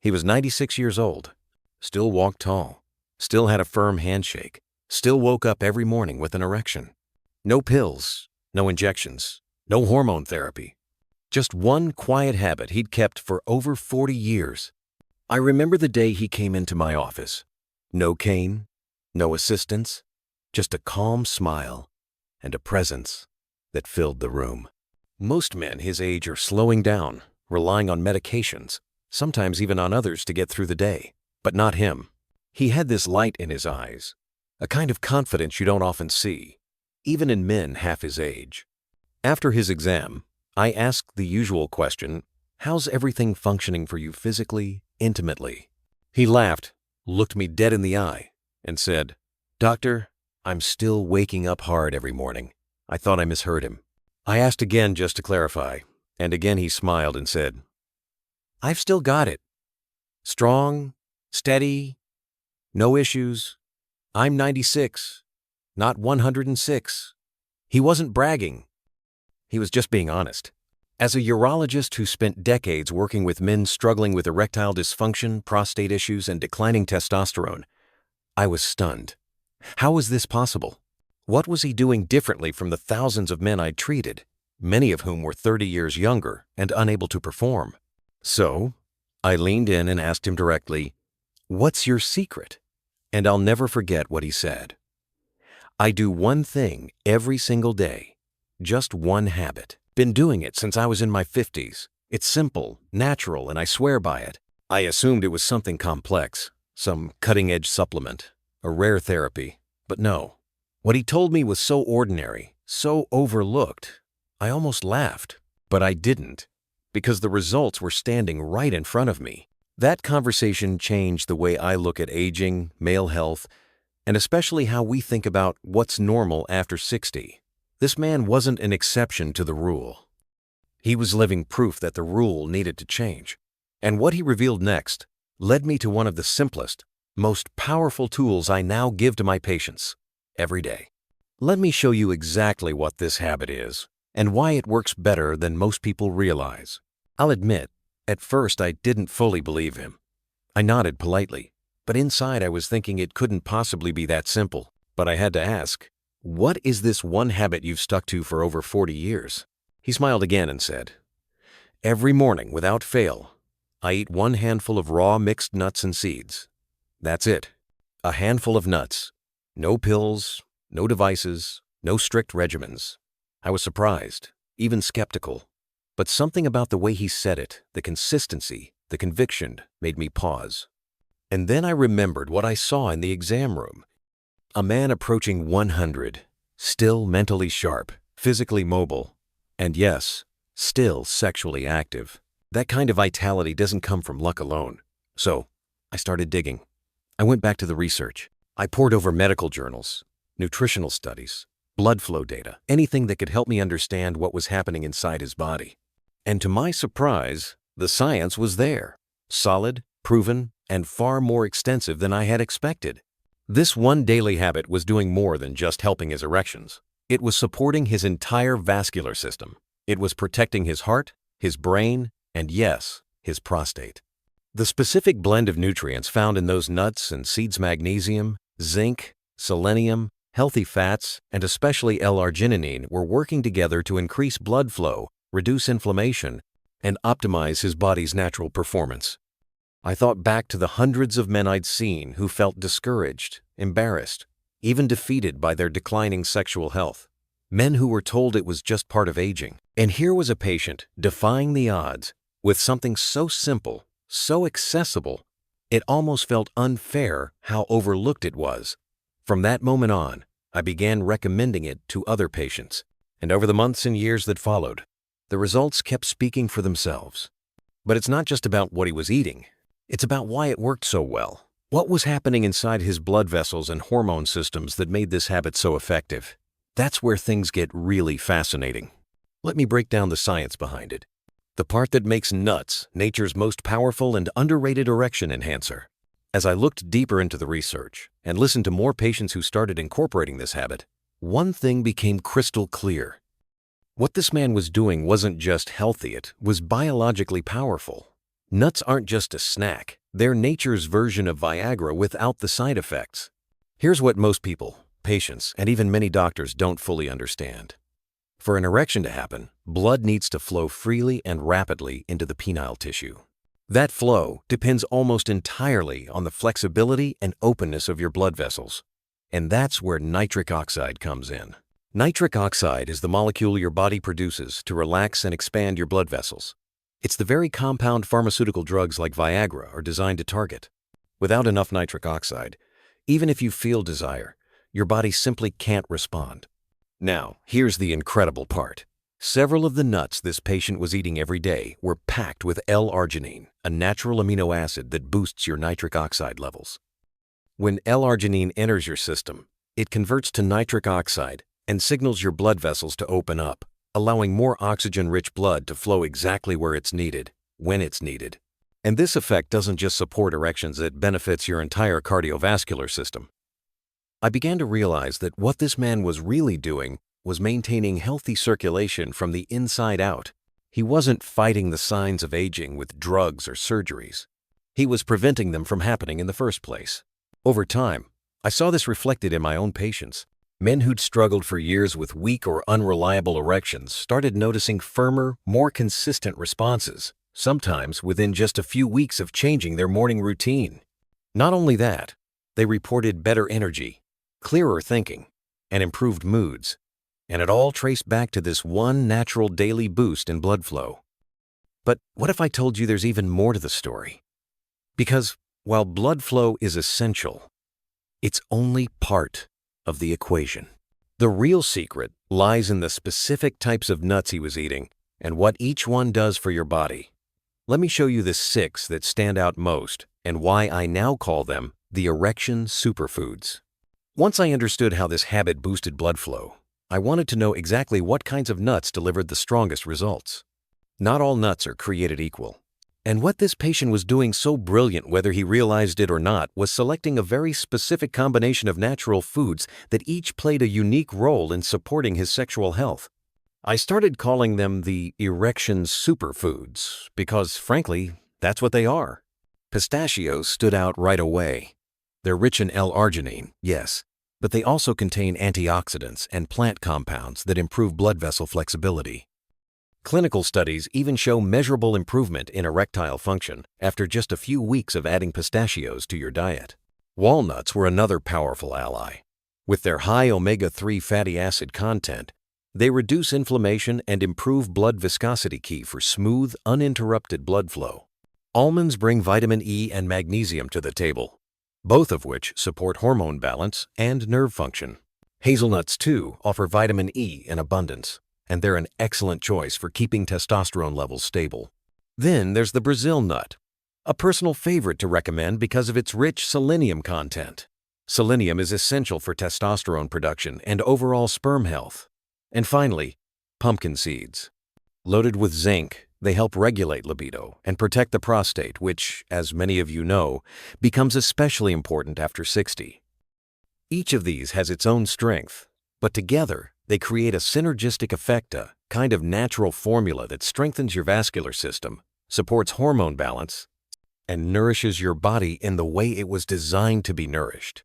He was 96 years old, still walked tall, still had a firm handshake, still woke up every morning with an erection. No pills, no injections, no hormone therapy. Just one quiet habit he'd kept for over 40 years. I remember the day he came into my office. No cane, no assistance, just a calm smile and a presence that filled the room. Most men his age are slowing down, relying on medications, sometimes even on others to get through the day. But not him. He had this light in his eyes, a kind of confidence you don't often see, even in men half his age. After his exam, I asked the usual question, "How's everything functioning for you physically, intimately?" He laughed, looked me dead in the eye, and said, "Doctor, I'm still waking up hard every morning." I thought I misheard him. I asked again just to clarify, and again he smiled and said, "I've still got it. Strong, steady, no issues. I'm 96, not 106. He wasn't bragging. He was just being honest. As a urologist who spent decades working with men struggling with erectile dysfunction, prostate issues, and declining testosterone, I was stunned. How was this possible? What was he doing differently from the thousands of men I'd treated, many of whom were 30 years younger and unable to perform? So, I leaned in and asked him directly, "What's your secret?" And I'll never forget what he said. "I do one thing every single day, just one habit. Been doing it since I was in my 50s. It's simple, natural, and I swear by it." I assumed it was something complex, some cutting-edge supplement, a rare therapy, but no. What he told me was so ordinary, so overlooked. I almost laughed, but I didn't, because the results were standing right in front of me. That conversation changed the way I look at aging, male health, and especially how we think about what's normal after 60. This man wasn't an exception to the rule. He was living proof that the rule needed to change. And what he revealed next led me to one of the simplest, most powerful tools I now give to my patients every day. Let me show you exactly what this habit is and why it works better than most people realize. I'll admit, at first I didn't fully believe him. I nodded politely, but inside I was thinking it couldn't possibly be that simple. But I had to ask, "What is this one habit you've stuck to for over 40 years? He smiled again and said, "Every morning, without fail, I eat one handful of raw mixed nuts and seeds. That's it. A handful of nuts. No pills, no devices, no strict regimens." I was surprised, even skeptical. But something about the way he said it, the consistency, the conviction, made me pause. And then I remembered what I saw in the exam room. A man approaching 100, still mentally sharp, physically mobile, and yes, still sexually active. That kind of vitality doesn't come from luck alone. So, I started digging. I went back to the research. I pored over medical journals, nutritional studies, blood flow data, anything that could help me understand what was happening inside his body. And to my surprise, the science was there. Solid, proven, and far more extensive than I had expected. This one daily habit was doing more than just helping his erections. It was supporting his entire vascular system. It was protecting his heart, his brain, and yes, his prostate. The specific blend of nutrients found in those nuts and seeds, magnesium, zinc, selenium, healthy fats, and especially L-arginine were working together to increase blood flow, reduce inflammation, and optimize his body's natural performance. I thought back to the hundreds of men I'd seen who felt discouraged, embarrassed, even defeated by their declining sexual health. Men who were told it was just part of aging. And here was a patient defying the odds with something so simple, so accessible, it almost felt unfair how overlooked it was. From that moment on, I began recommending it to other patients, and over the months and years that followed, the results kept speaking for themselves. But it's not just about what he was eating. It's about why it worked so well. What was happening inside his blood vessels and hormone systems that made this habit so effective? That's where things get really fascinating. Let me break down the science behind it. The part that makes nuts nature's most powerful and underrated erection enhancer. As I looked deeper into the research and listened to more patients who started incorporating this habit, one thing became crystal clear. What this man was doing wasn't just healthy, it was biologically powerful. Nuts aren't just a snack, they're nature's version of Viagra without the side effects. Here's what most people, patients, and even many doctors don't fully understand. For an erection to happen, blood needs to flow freely and rapidly into the penile tissue. That flow depends almost entirely on the flexibility and openness of your blood vessels. And that's where nitric oxide comes in. Nitric oxide is the molecule your body produces to relax and expand your blood vessels. It's the very compound pharmaceutical drugs like Viagra are designed to target. Without enough nitric oxide, even if you feel desire, your body simply can't respond. Now, here's the incredible part. Several of the nuts this patient was eating every day were packed with L-arginine, a natural amino acid that boosts your nitric oxide levels. When L-arginine enters your system, it converts to nitric oxide and signals your blood vessels to open up, allowing more oxygen-rich blood to flow exactly where it's needed, when it's needed. And this effect doesn't just support erections, it benefits your entire cardiovascular system. I began to realize that what this man was really doing was maintaining healthy circulation from the inside out. He wasn't fighting the signs of aging with drugs or surgeries. He was preventing them from happening in the first place. Over time, I saw this reflected in my own patients. Men who'd struggled for years with weak or unreliable erections started noticing firmer, more consistent responses, sometimes within just a few weeks of changing their morning routine. Not only that, they reported better energy, clearer thinking, and improved moods. And it all traced back to this one natural daily boost in blood flow. But what if I told you there's even more to the story? Because while blood flow is essential, it's only part of the equation. The real secret lies in the specific types of nuts he was eating and what each one does for your body. Let me show you the 6 that stand out most and why I now call them the Erection Superfoods. Once I understood how this habit boosted blood flow, I wanted to know exactly what kinds of nuts delivered the strongest results. Not all nuts are created equal. And what this patient was doing so brilliant, whether he realized it or not, was selecting a very specific combination of natural foods that each played a unique role in supporting his sexual health. I started calling them the Erection Superfoods because, frankly, that's what they are. Pistachios stood out right away. They're rich in L-arginine, yes, but they also contain antioxidants and plant compounds that improve blood vessel flexibility. Clinical studies even show measurable improvement in erectile function after just a few weeks of adding pistachios to your diet. Walnuts were another powerful ally. With their high omega-3 fatty acid content, they reduce inflammation and improve blood viscosity, key for smooth, uninterrupted blood flow. Almonds bring vitamin E and magnesium to the table, both of which support hormone balance and nerve function. Hazelnuts, too, offer vitamin E in abundance, and they're an excellent choice for keeping testosterone levels stable. Then there's the Brazil nut, a personal favorite to recommend because of its rich selenium content. Selenium is essential for testosterone production and overall sperm health. And finally, pumpkin seeds. Loaded with zinc, they help regulate libido and protect the prostate, which, as many of you know, becomes especially important after 60. Each of these has its own strength, but together they create a synergistic effect, a kind of natural formula that strengthens your vascular system, supports hormone balance, and nourishes your body in the way it was designed to be nourished.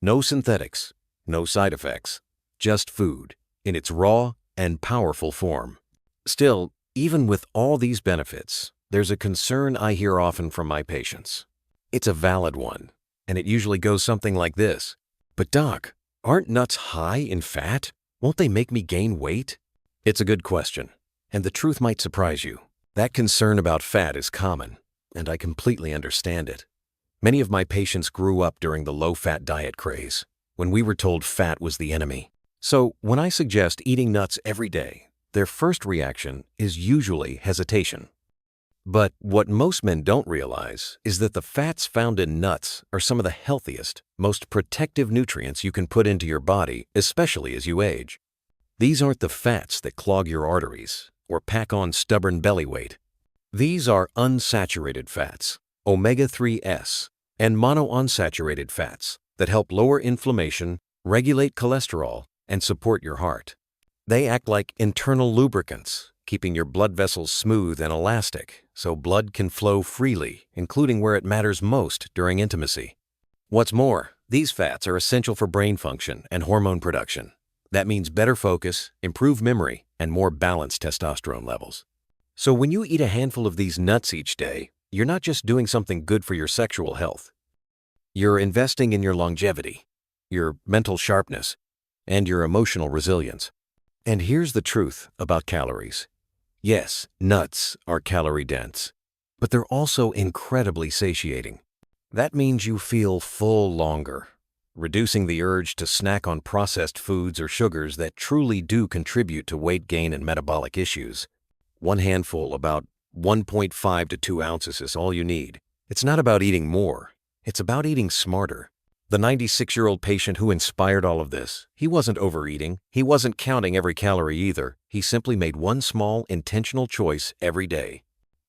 No synthetics, no side effects, just food in its raw and powerful form. Still, even with all these benefits, there's a concern I hear often from my patients. It's a valid one, and it usually goes something like this. But doc, aren't nuts high in fat? Won't they make me gain weight? It's a good question, and the truth might surprise you. That concern about fat is common, and I completely understand it. Many of my patients grew up during the low-fat diet craze, when we were told fat was the enemy. So when I suggest eating nuts every day, their first reaction is usually hesitation. But what most men don't realize is that the fats found in nuts are some of the healthiest, most protective nutrients you can put into your body, especially as you age. These aren't the fats that clog your arteries or pack on stubborn belly weight. These are unsaturated fats, omega-3s, and monounsaturated fats that help lower inflammation, regulate cholesterol, and support your heart. They act like internal lubricants, keeping your blood vessels smooth and elastic so blood can flow freely, including where it matters most during intimacy. What's more, these fats are essential for brain function and hormone production. That means better focus, improved memory, and more balanced testosterone levels. So when you eat a handful of these nuts each day, you're not just doing something good for your sexual health. You're investing in your longevity, your mental sharpness, and your emotional resilience. And here's the truth about calories. Yes, nuts are calorie-dense, but they're also incredibly satiating. That means you feel full longer, reducing the urge to snack on processed foods or sugars that truly do contribute to weight gain and metabolic issues. One handful, about 1.5 to 2 ounces, is all you need. It's not about eating more, it's about eating smarter. The 96-year-old patient who inspired all of this, he wasn't overeating, he wasn't counting every calorie either. He simply made one small, intentional choice every day.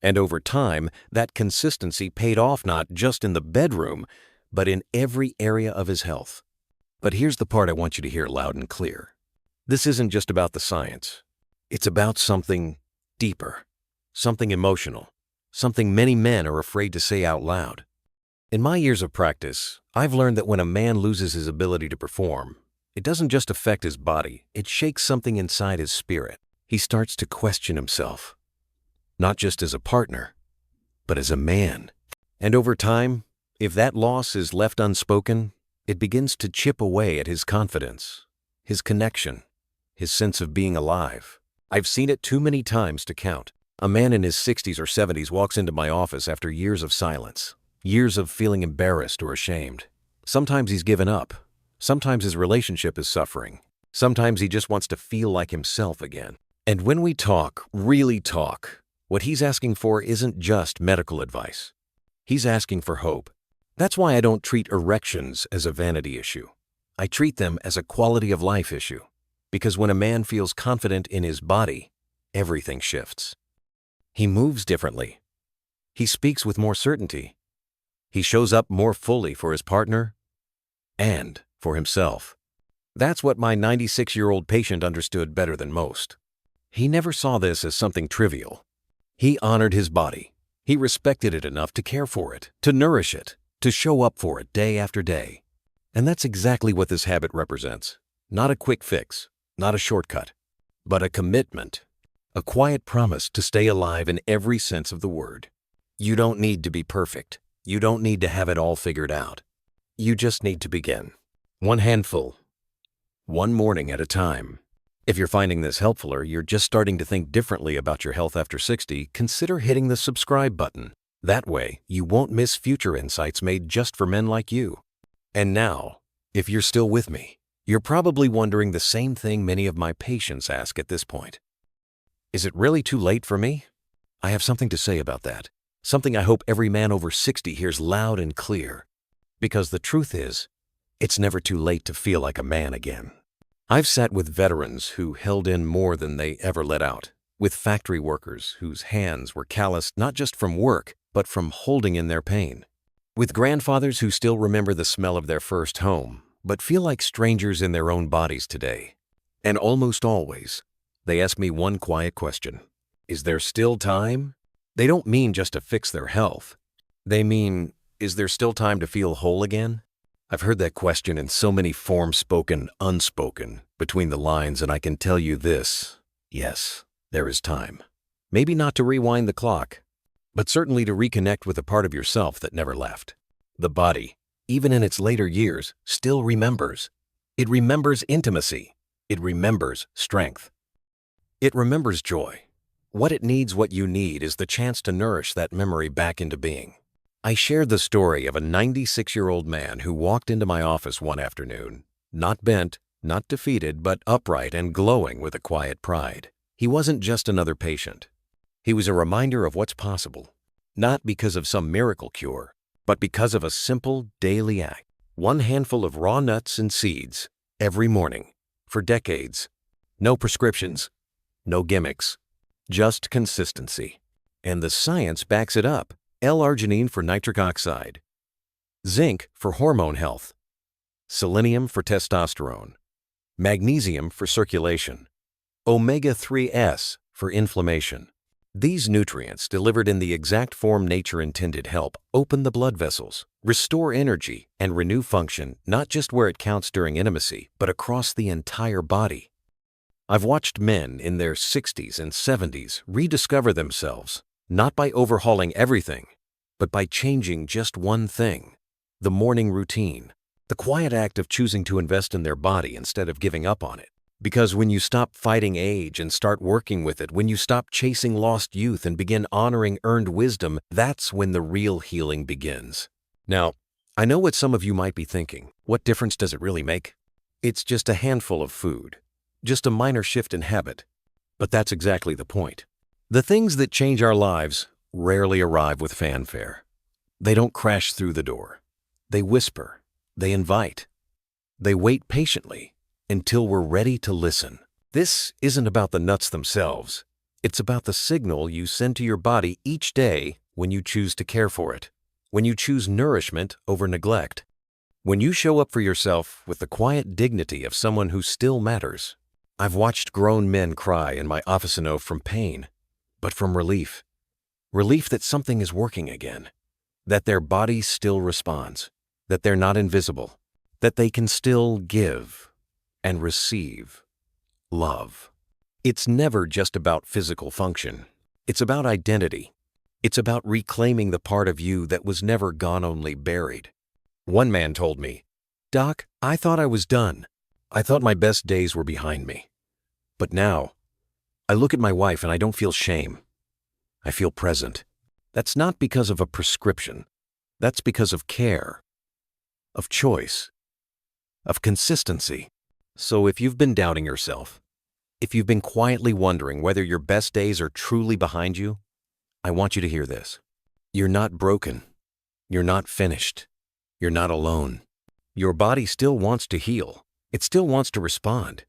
And over time, that consistency paid off not just in the bedroom, but in every area of his health. But here's the part I want you to hear loud and clear. This isn't just about the science. It's about something deeper, something emotional, something many men are afraid to say out loud. In my years of practice, I've learned that when a man loses his ability to perform, it doesn't just affect his body, it shakes something inside his spirit. He starts to question himself, not just as a partner, but as a man. And over time, if that loss is left unspoken, it begins to chip away at his confidence, his connection, his sense of being alive. I've seen it too many times to count. A man in his 60s or 70s walks into my office after years of silence. Years of feeling embarrassed or ashamed. Sometimes he's given up. Sometimes his relationship is suffering. Sometimes he just wants to feel like himself again. And when we talk, really talk, what he's asking for isn't just medical advice. He's asking for hope. That's why I don't treat erections as a vanity issue. I treat them as a quality of life issue. Because when a man feels confident in his body, everything shifts. He moves differently. He speaks with more certainty. He shows up more fully for his partner and for himself. That's what my 96-year-old patient understood better than most. He never saw this as something trivial. He honored his body. He respected it enough to care for it, to nourish it, to show up for it day after day. And that's exactly what this habit represents. Not a quick fix, not a shortcut, but a commitment, a quiet promise to stay alive in every sense of the word. You don't need to be perfect. You don't need to have it all figured out. You just need to begin. One handful, one morning at a time. If you're finding this helpful or you're just starting to think differently about your health after 60, consider hitting the subscribe button. That way, you won't miss future insights made just for men like you. And now, if you're still with me, you're probably wondering the same thing many of my patients ask at this point. Is it really too late for me? I have something to say about that. Something I hope every man over 60 hears loud and clear. Because the truth is, it's never too late to feel like a man again. I've sat with veterans who held in more than they ever let out, with factory workers whose hands were calloused not just from work, but from holding in their pain, with grandfathers who still remember the smell of their first home, but feel like strangers in their own bodies today. And almost always, they ask me one quiet question. Is there still time? They don't mean just to fix their health. They mean, is there still time to feel whole again? I've heard that question in so many forms, spoken, unspoken, between the lines, and I can tell you this. Yes, there is time. Maybe not to rewind the clock, but certainly to reconnect with a part of yourself that never left. The body, even in its later years, still remembers. It remembers intimacy. It remembers strength. It remembers joy. What it needs, what you need, is the chance to nourish that memory back into being. I shared the story of a 96-year-old man who walked into my office one afternoon, not bent, not defeated, but upright and glowing with a quiet pride. He wasn't just another patient. He was a reminder of what's possible, not because of some miracle cure, but because of a simple daily act. One handful of raw nuts and seeds every morning for decades. No prescriptions, no gimmicks. Just consistency. And the science backs it up. L-arginine for nitric oxide, zinc for hormone health, selenium for testosterone, magnesium for circulation, omega-3s for inflammation. These nutrients, delivered in the exact form nature intended, help open the blood vessels, restore energy, and renew function not just where it counts during intimacy, but across the entire body. I've watched men in their 60s and 70s rediscover themselves, not by overhauling everything, but by changing just one thing: the morning routine, the quiet act of choosing to invest in their body instead of giving up on it. Because when you stop fighting age and start working with it, when you stop chasing lost youth and begin honoring earned wisdom, that's when the real healing begins. Now, I know what some of you might be thinking. What difference does it really make? It's just a handful of food, just a minor shift in habit. But that's exactly the point. The things that change our lives rarely arrive with fanfare. They don't crash through the door. They whisper. They invite. They wait patiently until we're ready to listen. This isn't about the nuts themselves. It's about the signal you send to your body each day when you choose to care for it, when you choose nourishment over neglect, when you show up for yourself with the quiet dignity of someone who still matters. I've watched grown men cry in my office from pain, but from relief. Relief that something is working again, that their body still responds, that they're not invisible, that they can still give and receive love. It's never just about physical function. It's about identity. It's about reclaiming the part of you that was never gone, only buried. One man told me, "Doc, I thought I was done. I thought my best days were behind me. But now, I look at my wife and I don't feel shame. I feel present." That's not because of a prescription. That's because of care, of choice, of consistency. So if you've been doubting yourself, if you've been quietly wondering whether your best days are truly behind you, I want you to hear this. You're not broken. You're not finished. You're not alone. Your body still wants to heal. It still wants to respond.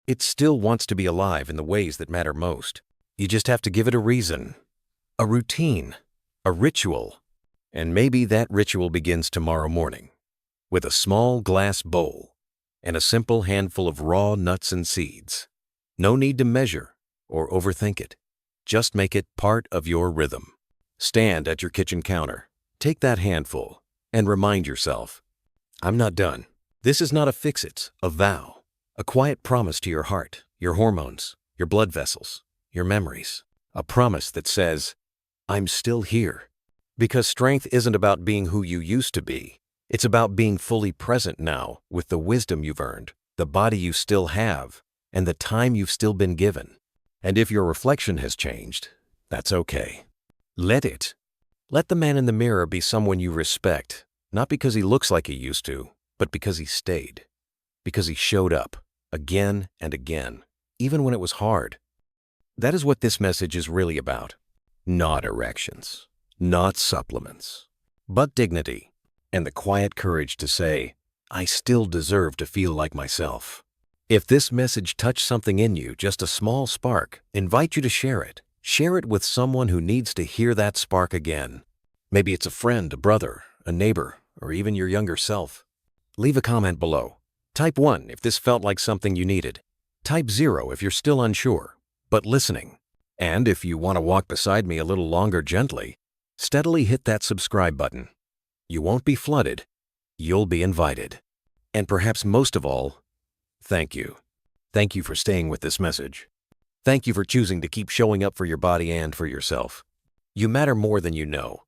It still wants to be alive in the ways that matter most. You just have to give it a reason, a routine, a ritual. And maybe that ritual begins tomorrow morning with a small glass bowl and a simple handful of raw nuts and seeds. No need to measure or overthink it. Just make it part of your rhythm. Stand at your kitchen counter, take that handful, and remind yourself, I'm not done. This is not a fix-it, a vow, a quiet promise to your heart, your hormones, your blood vessels, your memories. A promise that says, I'm still here. Because strength isn't about being who you used to be. It's about being fully present now with the wisdom you've earned, the body you still have, and the time you've still been given. And if your reflection has changed, that's okay. Let it. Let the man in the mirror be someone you respect, not because he looks like he used to, but because he stayed. Because he showed up, again and again, even when it was hard. That is what this message is really about. Not erections, not supplements, but dignity. And the quiet courage to say, I still deserve to feel like myself. If this message touched something in you, just a small spark, invite you to share it. Share it with someone who needs to hear that spark again. Maybe it's a friend, a brother, a neighbor, or even your younger self. Leave a comment below. Type 1 if this felt like something you needed. Type 0 if you're still unsure, but listening. And if you want to walk beside me a little longer gently, steadily hit that subscribe button. You won't be flooded, you'll be invited. And perhaps most of all, thank you. Thank you for staying with this message. Thank you for choosing to keep showing up for your body and for yourself. You matter more than you know.